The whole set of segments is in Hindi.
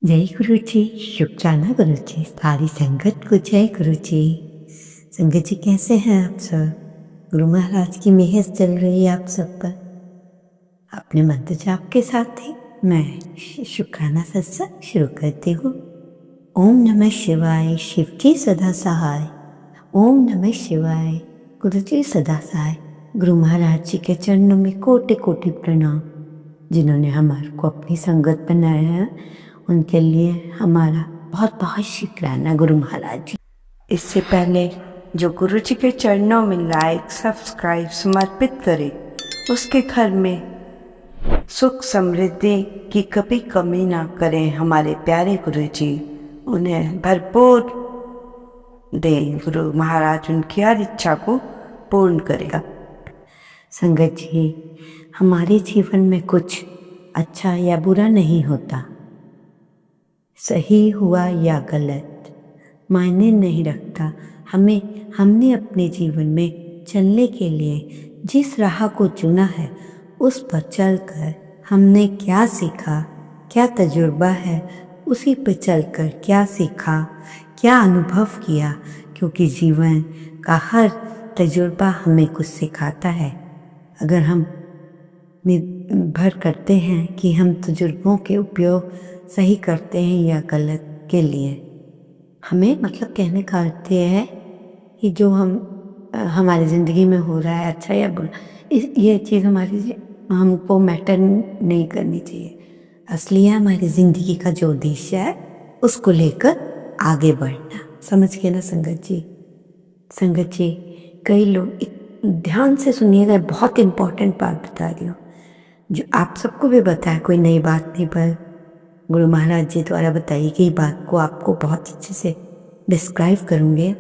जय गुरु जी। शुक्राना गुरु जी। सारी संगत को जय गुरु जी। संगत जी कैसे हैं आप सब? गुरु महाराज की मेहर चल रही है आप सब पर। अपने मंत्र जाप के साथ ही मैं शुक्राना सत्संग शुरू करती हूँ। ओम नमः शिवाय। शिव जी सदा सहाय। ओम नमः शिवाय। गुरु जी सदा सहाय। गुरु महाराज जी के चरणों में कोटि कोटि प्रणाम। जिन्होंने हमारे को अपनी संगत बनाया है उनके लिए हमारा बहुत बहुत शुक्राना गुरु महाराज जी। इससे पहले जो गुरु जी के चरणों में लाइक सब्सक्राइब समर्पित करे उसके घर में सुख समृद्धि की कभी कमी ना करें। हमारे प्यारे गुरु जी उन्हें भरपूर दें। गुरु महाराज उनकी हर इच्छा को पूर्ण करेगा। संगत जी, हमारे जीवन में कुछ अच्छा या बुरा नहीं होता, सही हुआ या गलत मायने नहीं रखता। हमने अपने जीवन में चलने के लिए जिस राह को चुना है उस पर चलकर हमने क्या सीखा, क्या तजुर्बा है, उसी पर चलकर क्या सीखा, क्या अनुभव किया, क्योंकि जीवन का हर तजुर्बा हमें कुछ सिखाता है। अगर हम निर्भर करते हैं कि हम तजुर्बों के उपयोग सही करते हैं या गलत के लिए, हमें मतलब कहने का अर्थ यह है कि जो हमारी ज़िंदगी में हो रहा है अच्छा या बुरा, ये चीज़ हमको मैटर नहीं करनी चाहिए। असली है हमारी ज़िंदगी का जो उद्देश्य है उसको लेकर आगे बढ़ना। समझ गए ना संगत जी? संगत जी, कई लोग ध्यान से सुनिएगा, बहुत इम्पोर्टेंट बात बता रही हूँ जो आप सबको भी बताया, कोई नई बात नहीं, पर गुरु महाराज जी द्वारा बताई गई बात को आपको बहुत अच्छे से डिस्क्राइब करूँगे।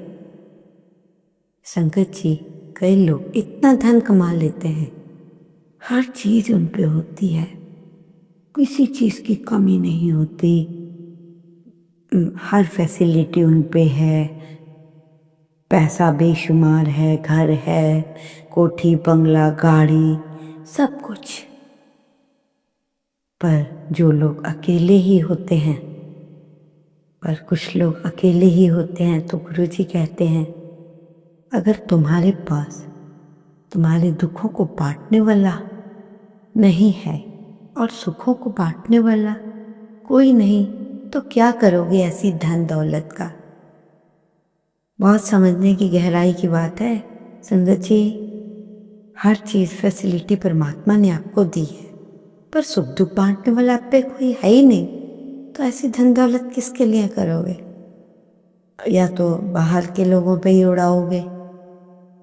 संगत जी, कई लोग इतना धन कमा लेते हैं, हर चीज़ उन पे होती है, किसी चीज़ की कमी नहीं होती, हर फैसिलिटी उन पे है, पैसा बेशुमार है, घर है, कोठी बंगला गाड़ी सब कुछ। पर जो लोग अकेले ही होते हैं, कुछ लोग अकेले ही होते हैं, तो गुरु जी कहते हैं अगर तुम्हारे पास तुम्हारे दुखों को बांटने वाला नहीं है और सुखों को बांटने वाला कोई नहीं, तो क्या करोगे ऐसी धन दौलत का? बहुत समझने की गहराई की बात है संगत जी। हर चीज़ फैसिलिटी परमात्मा ने आपको दी है, पर सुख दुख बांटने वाला आप पे कोई है ही नहीं, तो ऐसी धन दौलत किसके लिए करोगे? या तो बाहर के लोगों पे ही उड़ाओगे,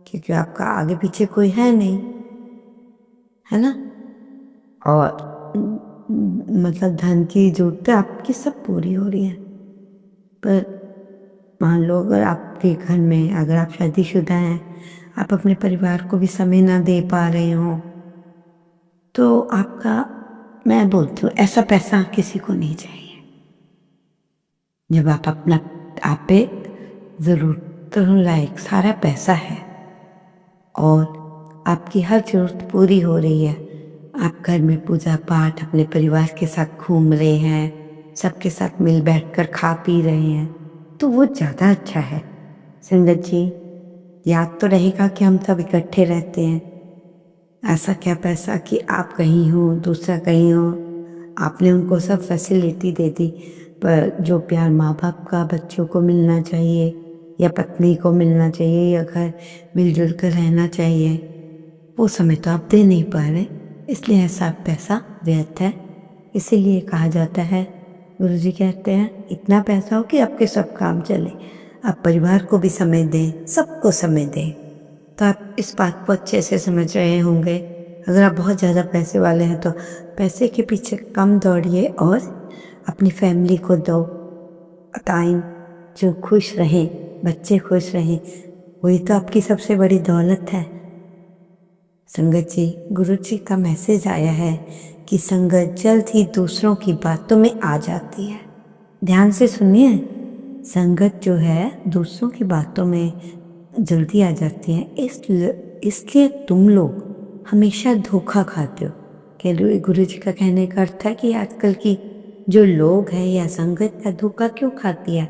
क्योंकि आपका आगे पीछे कोई है नहीं, है ना? और मतलब धन की जरूरतें आपकी सब पूरी हो रही हैं, पर मान लो अगर आपके घर में, अगर आप शादीशुदा हैं, आप अपने परिवार को भी समय ना दे पा रहे हो, तो आपका, मैं बोलती हूँ, ऐसा पैसा किसी को नहीं चाहिए। जब आप पे ज़रूरतों लायक सारा पैसा है और आपकी हर ज़रूरत पूरी हो रही है, आप घर में पूजा पाठ अपने परिवार के साथ घूम रहे हैं, सबके साथ मिल बैठकर खा पी रहे हैं, तो वो ज़्यादा अच्छा है। संगत जी, याद तो रहेगा कि हम सब इकट्ठे रहते हैं। ऐसा क्या पैसा कि आप कहीं हो दूसरा कहीं हो, आपने उनको सब फैसिलिटी दे दी, पर जो प्यार माँ बाप का बच्चों को मिलना चाहिए या पत्नी को मिलना चाहिए या घर मिलजुल कर रहना चाहिए, वो समय तो आप दे नहीं पा रहे, इसलिए ऐसा पैसा व्यर्थ है। इसीलिए कहा जाता है, गुरुजी कहते हैं, इतना पैसा हो कि आपके सब काम चले, आप परिवार को भी समय दें, सबको समय दें। तो आप इस बात को अच्छे से समझ रहे होंगे। अगर आप बहुत ज़्यादा पैसे वाले हैं तो पैसे के पीछे कम दौड़िए और अपनी फैमिली को दो टाइम, जो खुश रहें, बच्चे खुश रहें, वही तो आपकी सबसे बड़ी दौलत है। संगत जी, गुरु जी का मैसेज आया है कि संगत जल्द ही दूसरों की बातों में आ जाती है। ध्यान से सुनिए, संगत जो है दूसरों की बातों में जल्दी आ जाती है, इसलिए तुम लोग हमेशा धोखा खाते हो। गुरु जी का कहने का अर्थ है कि आजकल की जो लोग हैं या संगत का धोखा क्यों खाती है?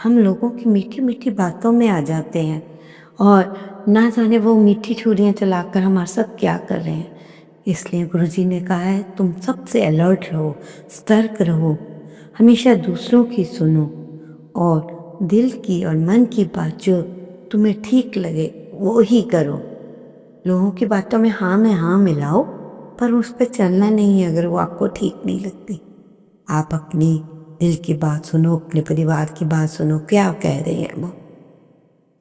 हम लोगों की मीठी मीठी बातों में आ जाते हैं और ना जाने वो मीठी छुरियां चलाकर हमारे साथ क्या कर रहे हैं। इसलिए गुरुजी ने कहा है तुम सबसे अलर्ट रहो, सतर्क रहो, हमेशा दूसरों की सुनो और दिल की और मन की बात जो तुम्हें ठीक लगे वो ही करो। लोगों की बातों में हाँ मिलाओ, पर उस पर चलना नहीं है अगर वो आपको ठीक नहीं लगती। आप अपनी दिल की बात सुनो, अपने परिवार की बात सुनो, क्या कह रहे हैं वो।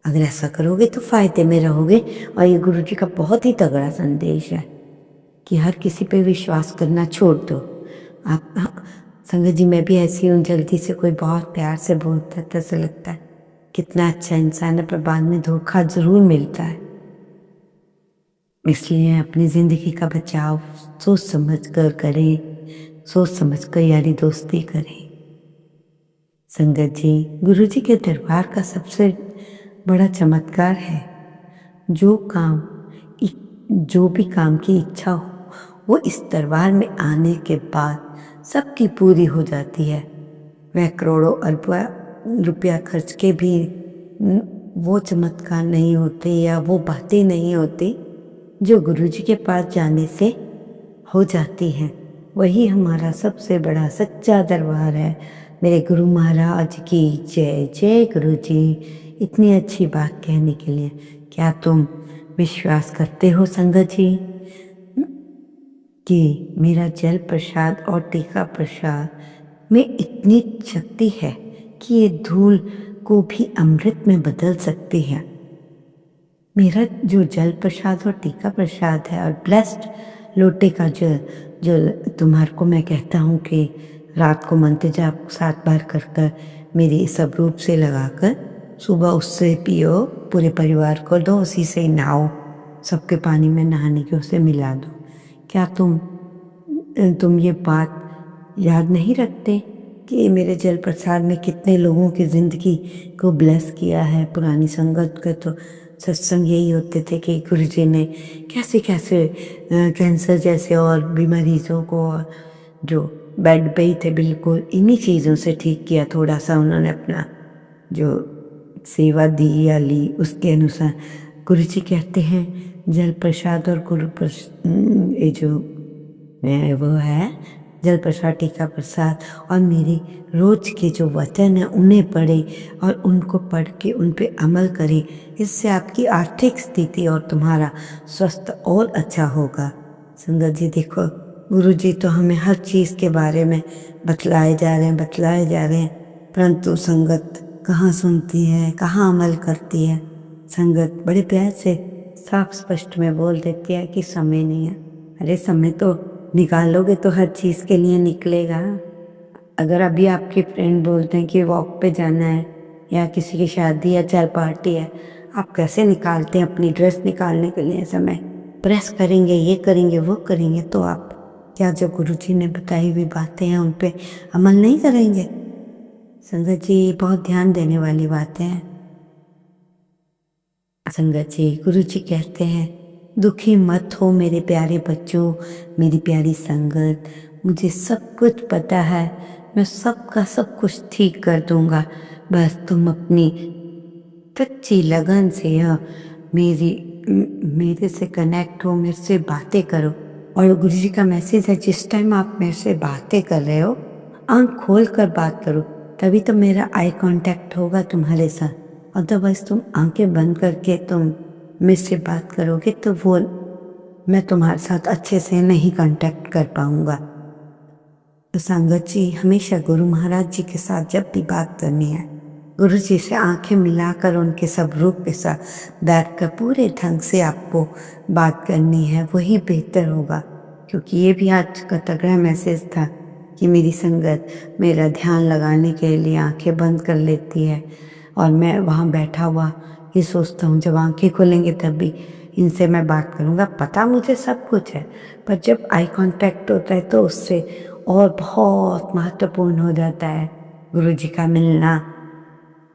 अगर ऐसा करोगे तो फायदे में रहोगे। और ये गुरुजी का बहुत ही तगड़ा संदेश है कि हर किसी पे विश्वास करना छोड़ दो। आप संगत जी, मैं भी ऐसी हूँ, जल्दी से कोई बहुत प्यार से बोलता है तो ऐसा लगता है कितना अच्छा इंसान है, पर बाद में धोखा जरूर मिलता है। इसलिए अपनी जिंदगी का बचाव सोच समझ कर करें, सोच समझ कर यारी दोस्ती करें। संगत जी, गुरु जी के दरबार का सबसे बड़ा चमत्कार है जो भी काम की इच्छा हो वो इस दरबार में आने के बाद सबकी पूरी हो जाती है। वह करोड़ों अरबों रुपया खर्च के भी वो चमत्कार नहीं होते या वो बातें नहीं होती जो गुरुजी के पास जाने से हो जाती हैं। वही हमारा सबसे बड़ा सच्चा दरबार है। मेरे गुरु महाराज की जय। जय गुरु जी। इतनी अच्छी बात कहने के लिए क्या तुम विश्वास करते हो संगत जी कि मेरा जल प्रसाद और टीका प्रसाद में इतनी शक्ति है कि ये धूल को भी अमृत में बदल सकती है। मेरा जो जल प्रसाद और टीका प्रसाद है और ब्लेस्ड लोटे का जो जो तुम्हारे को मैं कहता हूँ कि रात को मंत्र जाप 7 बार कर कर मेरी सब रूप से लगाकर सुबह उससे पियो, पूरे परिवार को दो, उसी से नहाओ, सबके पानी में नहाने के उसे मिला दो। क्या तुम ये बात याद नहीं रखते कि मेरे जल प्रसाद में कितने लोगों की ज़िंदगी को ब्लेस किया है। पुरानी संगत के तो सत्संग यही होते थे कि गुरु जी ने कैसे कैसे कैंसर जैसे और बीमारीजों को जो बेड पे ही थे बिल्कुल इन्हीं चीज़ों से ठीक किया। थोड़ा सा उन्होंने अपना जो सेवा दी या ली उसके अनुसार। गुरु जी कहते हैं जल प्रसाद और ये जो वो है जल प्रसाद टीका प्रसाद और मेरे रोज के जो वचन है उन्हें पढ़े और उनको पढ़ के उन पे अमल करें। इससे आपकी आर्थिक स्थिति और तुम्हारा स्वास्थ्य और अच्छा होगा। संगत जी देखो, गुरु जी तो हमें हर चीज़ के बारे में बतलाए जा रहे हैं, परंतु संगत कहाँ सुनती है, कहाँ अमल करती है। संगत बड़े प्यार से साफ स्पष्ट में बोल देती है कि समय नहीं है। अरे समय तो निकालोगे तो हर चीज़ के लिए निकलेगा। अगर अभी आपके फ्रेंड बोलते हैं कि वॉक पे जाना है या किसी की शादी या चार पार्टी है, आप कैसे निकालते हैं अपनी ड्रेस निकालने के लिए समय? प्रेस करेंगे, ये करेंगे, वो करेंगे, तो आप क्या जो गुरुजी ने बताई हुई बातें हैं उन पे अमल नहीं करेंगे? संगत जी बहुत ध्यान देने वाली बातें हैं। संगत जी, गुरु जी कहते हैं दुखी मत हो मेरे प्यारे बच्चों, मेरी प्यारी संगत, मुझे सब कुछ पता है, मैं सबका सब कुछ ठीक कर दूंगा। बस तुम अपनी सच्ची लगन से मेरे से कनेक्ट हो, मेरे से बातें करो। और गुरु जी का मैसेज है जिस टाइम आप मेरे से बातें कर रहे हो आंख खोल कर बात करो, तभी तो मेरा आई कांटेक्ट होगा तुम्हारे साथ। अदरवाइज तुम आंखें बंद करके तुम मुझसे बात करोगे तो वो मैं तुम्हारे साथ अच्छे से नहीं कांटेक्ट कर पाऊंगा। तो संगत जी हमेशा गुरु महाराज जी के साथ जब भी बात करनी है, गुरु जी से आंखें मिलाकर उनके सब रूप के साथ बैठकर पूरे ढंग से आपको बात करनी है, वही बेहतर होगा। क्योंकि ये भी आज का तगड़ा मैसेज था कि मेरी संगत मेरा ध्यान लगाने के लिए आंखें बंद कर लेती है और मैं वहाँ बैठा हुआ ये सोचता हूँ जब आंखें खोलेंगे तब भी इनसे मैं बात करूँगा। पता मुझे सब कुछ है, पर जब आई कांटेक्ट होता है तो उससे और बहुत महत्वपूर्ण हो जाता है गुरु जी का मिलना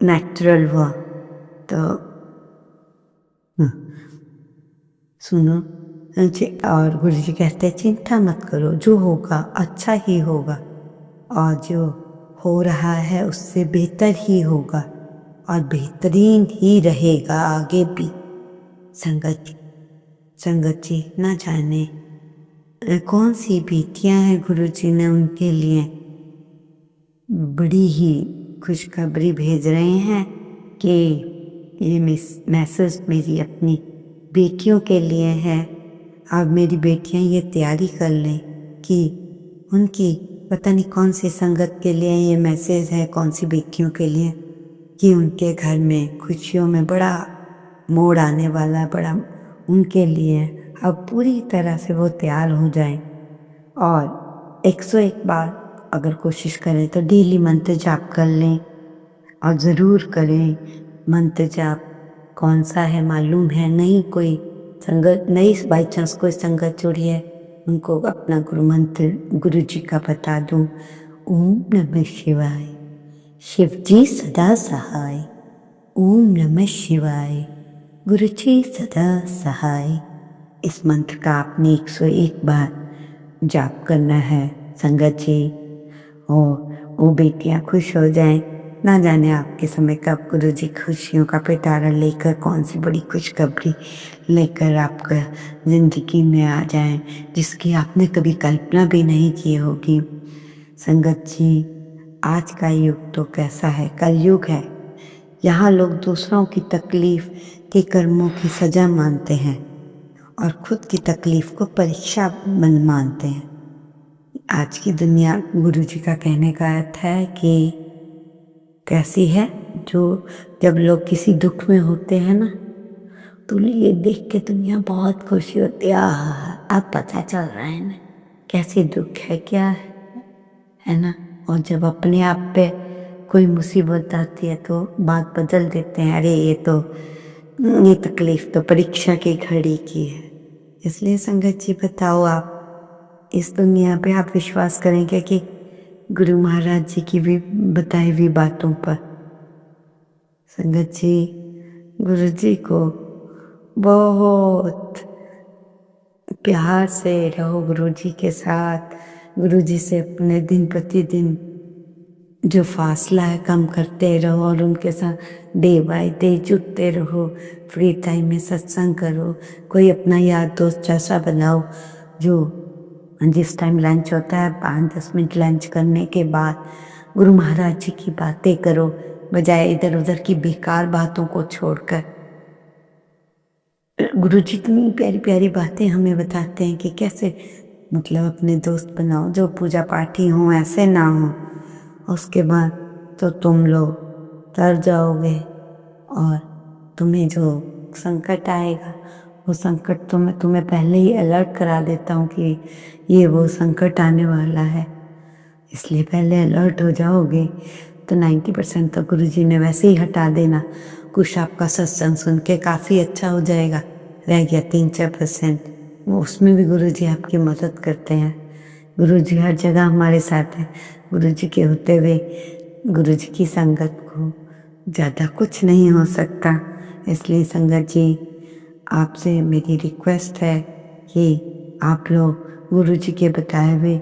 नेचुरल हुआ। तो सुनो, और गुरु जी कहते हैं चिंता मत करो, जो होगा अच्छा ही होगा। और जो हो रहा है उससे बेहतर ही होगा और बेहतरीन ही रहेगा आगे भी। संगत जी न जाने कौन सी बेटियां हैं गुरुजी ने उनके लिए बड़ी ही खुशखबरी भेज रहे हैं कि ये मैसेज मेरी अपनी बेटियों के लिए है। अब मेरी बेटियां ये तैयारी कर लें कि उनकी पता नहीं कौन सी संगत के लिए ये मैसेज है, कौन सी बेटियों के लिए, कि उनके घर में खुशियों में बड़ा मोड़ आने वाला है, बड़ा उनके लिए। अब पूरी तरह से वो तैयार हो जाएं और 101 बार अगर कोशिश करें तो डेली मंत्र जाप कर लें और ज़रूर करें। मंत्र जाप कौन सा है मालूम है नहीं, कोई संगत नहीं, बाई चांस कोई संगत जुड़ी है उनको अपना गुरु मंत्र गुरु जी का बता दूं। ओम नमः शिवाय, शिव जी सदा सहाय। ओम नमः शिवाय, गुरु जी सदा सहाय। इस मंत्र का आपने 101 बार जाप करना है संगत जी, और वो बेटियां खुश हो जाएं। ना जाने आपके समय कब गुरु जी खुशियों का पिटारा लेकर कौन सी बड़ी खुशखबरी लेकर आपका जिंदगी में आ जाएं, जिसकी आपने कभी कल्पना भी नहीं की होगी। संगत जी, आज का युग तो कैसा है, कलयुग है। यहाँ लोग दूसरों की तकलीफ के कर्मों की सजा मानते हैं और खुद की तकलीफ को परीक्षा मानते हैं। आज की दुनिया गुरु जी का कहने का अर्थ है कि कैसी है, जो जब लोग किसी दुख में होते हैं ना तो ये देख के दुनिया बहुत खुशी होती है। अब पता चल रहा है ना कैसी दुख है, क्या है ना। और जब अपने आप पे कोई मुसीबत आती है तो बात बदल देते हैं, अरे ये तकलीफ तो परीक्षा की घड़ी की है। इसलिए संगत जी बताओ, आप इस दुनिया पे आप विश्वास करेंगे कि गुरु महाराज जी की भी बताई हुई बातों पर? संगत जी, गुरु जी को बहुत प्यार से रहो, गुरु जी के साथ, गुरु जी से अपने दिन प्रतिदिन जो फासला है कम करते रहो और उनके साथ डे बाय डे जुड़ते रहो। फ्री टाइम में सत्संग करो, कोई अपना यार दोस्त जैसा बनाओ जो जिस टाइम लंच होता है 5-10 मिनट लंच करने के बाद गुरु महाराज जी की बातें करो, बजाय इधर उधर की बेकार बातों को छोड़कर। गुरु जी इतनी प्यारी प्यारी बातें हमें बताते हैं कि कैसे मतलब अपने दोस्त बनाओ जो पूजा पाठी हों, ऐसे ना हो। उसके बाद तो तुम लोग तर जाओगे और तुम्हें जो संकट आएगा वो संकट तो मैं तुम्हें पहले ही अलर्ट करा देता हूँ कि ये वो संकट आने वाला है, इसलिए पहले अलर्ट हो जाओगे तो 90% तो गुरु जी ने वैसे ही हटा देना। कुछ आपका सत्संग सुन के काफ़ी अच्छा हो जाएगा, रह गया 3-4% वो उसमें भी गुरु जी आपकी मदद करते हैं। गुरु जी हर जगह हमारे साथ हैं। गुरु जी के होते हुए गुरु जी की संगत को ज़्यादा कुछ नहीं हो सकता। इसलिए संगत जी, आपसे मेरी रिक्वेस्ट है कि आप लोग गुरु जी के बताए हुए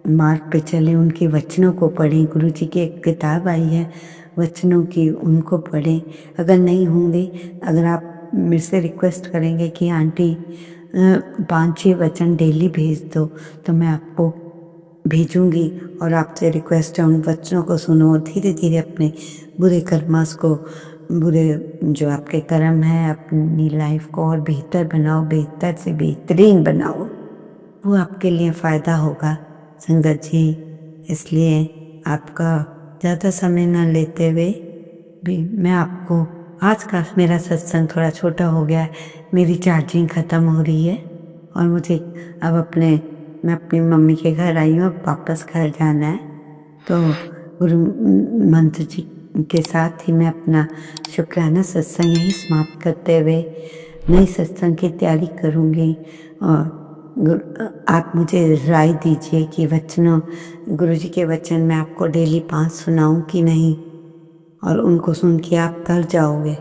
मार्ग पे चलें, उनके वचनों को पढ़ें। गुरु जी की एक किताब आई है वचनों की, उनको पढ़ें। अगर नहीं होंगे, अगर आप मेरे से रिक्वेस्ट करेंगे कि आंटी 5-6 वचन डेली भेज दो तो मैं आपको भेजूंगी, और आपसे रिक्वेस्ट है उन वचनों को सुनो और धीरे धीरे अपने बुरे कर्मास को, बुरे जो आपके कर्म हैं, अपनी लाइफ को और बेहतर बनाओ, बेहतर से बेहतरीन बनाओ, वो आपके लिए फ़ायदा होगा संगत जी। इसलिए आपका ज़्यादा समय न लेते हुए भी मैं आपको, आज का मेरा सत्संग थोड़ा छोटा हो गया है, मेरी चार्जिंग ख़त्म हो रही है और मुझे अब मैं अपनी मम्मी के घर आई हूँ, अब वापस घर जाना है। तो गुरु मंत्र जी के साथ ही मैं अपना शुक्राना सत्संग यही समाप्त करते हुए नई सत्संग की तैयारी करूँगी। और आप मुझे राय दीजिए कि वचनों गुरु जी के वचन मैं आपको डेली 5 सुनाऊं कि नहीं, और उनको सुन के आप तर जाओगे।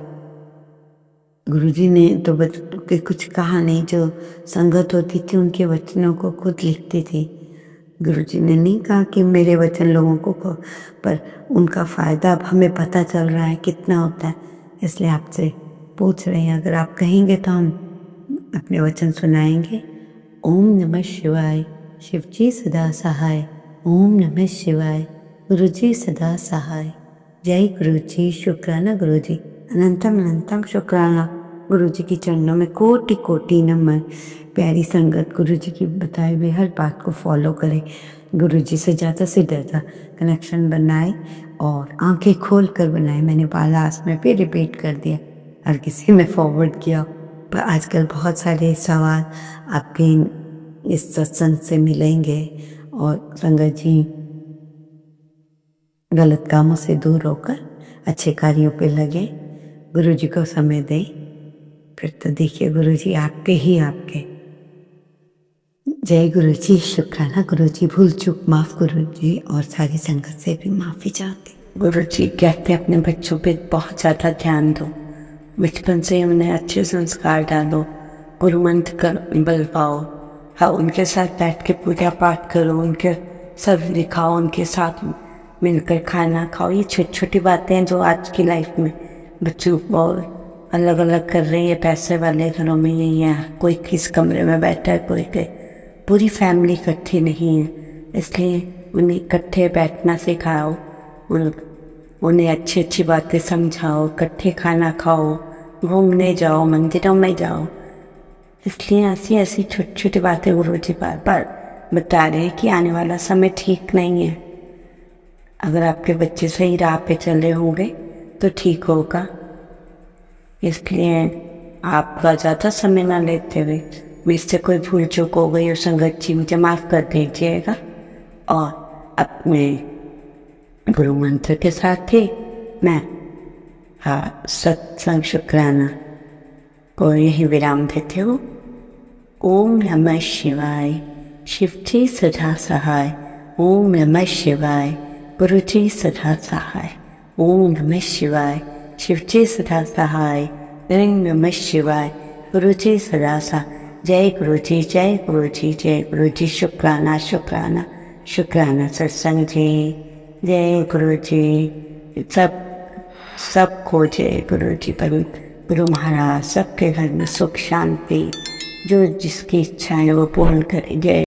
गुरु जी ने तो कुछ कहा नहीं, जो संगत होती थी उनके वचनों को खुद लिखती थी, गुरुजी ने नहीं कहा कि मेरे वचन लोगों को कहो, पर उनका फ़ायदा अब हमें पता चल रहा है कितना होता है, इसलिए आपसे पूछ रहे हैं। अगर आप कहेंगे तो हम अपने वचन सुनाएंगे। ओम नमः शिवाय, शिवजी सदा सहाय। ओम नमः शिवाय, गुरुजी सदा सहाय। जय गुरुजी, शुक्राना गुरुजी, अनंतम अनंतम शुक्राना। गुरुजी के चरणों में कोटि कोटि नमन। प्यारी संगत, गुरुजी की बताए हुए हर बात को फॉलो करें। गुरुजी से ज़्यादा कनेक्शन बनाए और आंखें खोल कर बनाए। मैंने लास्ट में फिर रिपीट कर दिया, हर किसी में फॉरवर्ड किया। पर आजकल बहुत सारे सवाल आपके इस सत्संग से मिलेंगे और संगत जी गलत कामों से दूर होकर अच्छे कार्यों पे लगे, गुरुजी को समय दें। फिर तो देखिए गुरुजी आपके ही आपके। जय गुरुजी, शुक्राना गुरुजी, भूल चूक माफ़ गुरुजी, और सारी संगत से भी माफ़ी चाहती। गुरुजी कहते हैं अपने बच्चों पे बहुत ज़्यादा ध्यान दो, बचपन से उन्हें अच्छे संस्कार डालो, गुरु मंत्र कर बलवाओ। हाँ, उनके साथ बैठ के पूजा पाठ करो, उनके सब लिखाओ, उनके साथ मिलकर खाना खाओ। ये छोटी छोटी बातें हैं जो आज की लाइफ में बच्चों को अलग अलग कर रही है। पैसे वाले घरों में यही है, कोई किस कमरे में बैठा है, कोई के पूरी फैमिली इकट्ठी नहीं है, इसलिए उन्हें इकट्ठे बैठना सिखाओ, उन्हें अच्छी अच्छी बातें समझाओ, इकट्ठे खाना खाओ, घूमने जाओ, मंदिरों में जाओ। इसलिए ऐसी ऐसी छोटी छोटी बातें गुरुजी बार बार बता रहे हैं कि आने वाला समय ठीक नहीं है। अगर आपके बच्चे सही राह पे चले होंगे तो ठीक होगा। इसलिए आपका ज़्यादा समय ना लेते हुए, मुझसे कोई भूल चूक हो गई और संगत जी मुझे माफ़ कर दीजिएगा। और अपने गुरु मंत्र के साथ ही मैं सत्संग शुक्राना को यही विराम देते हो। ओम नमः शिवाय, शिवजी सदा सहाय। ओम नमः शिवाय, गुरुजी सदा सहाय। ओम नमः शिवाय, शिवजी सदा सहाय। ओम नमः शिवाय, गुरुजी सदा सहाय। जय गुरुजी, जय गुरुजी, जय गुरुजी। शुक्राना शुक्राना शुक्राना सत्संग जी। जय गुरुजी। सब को जय गुरुजी। गुरु महाराज सबके घर में सुख शांति जो जिसकी इच्छा है वो पूर्ण करे। जय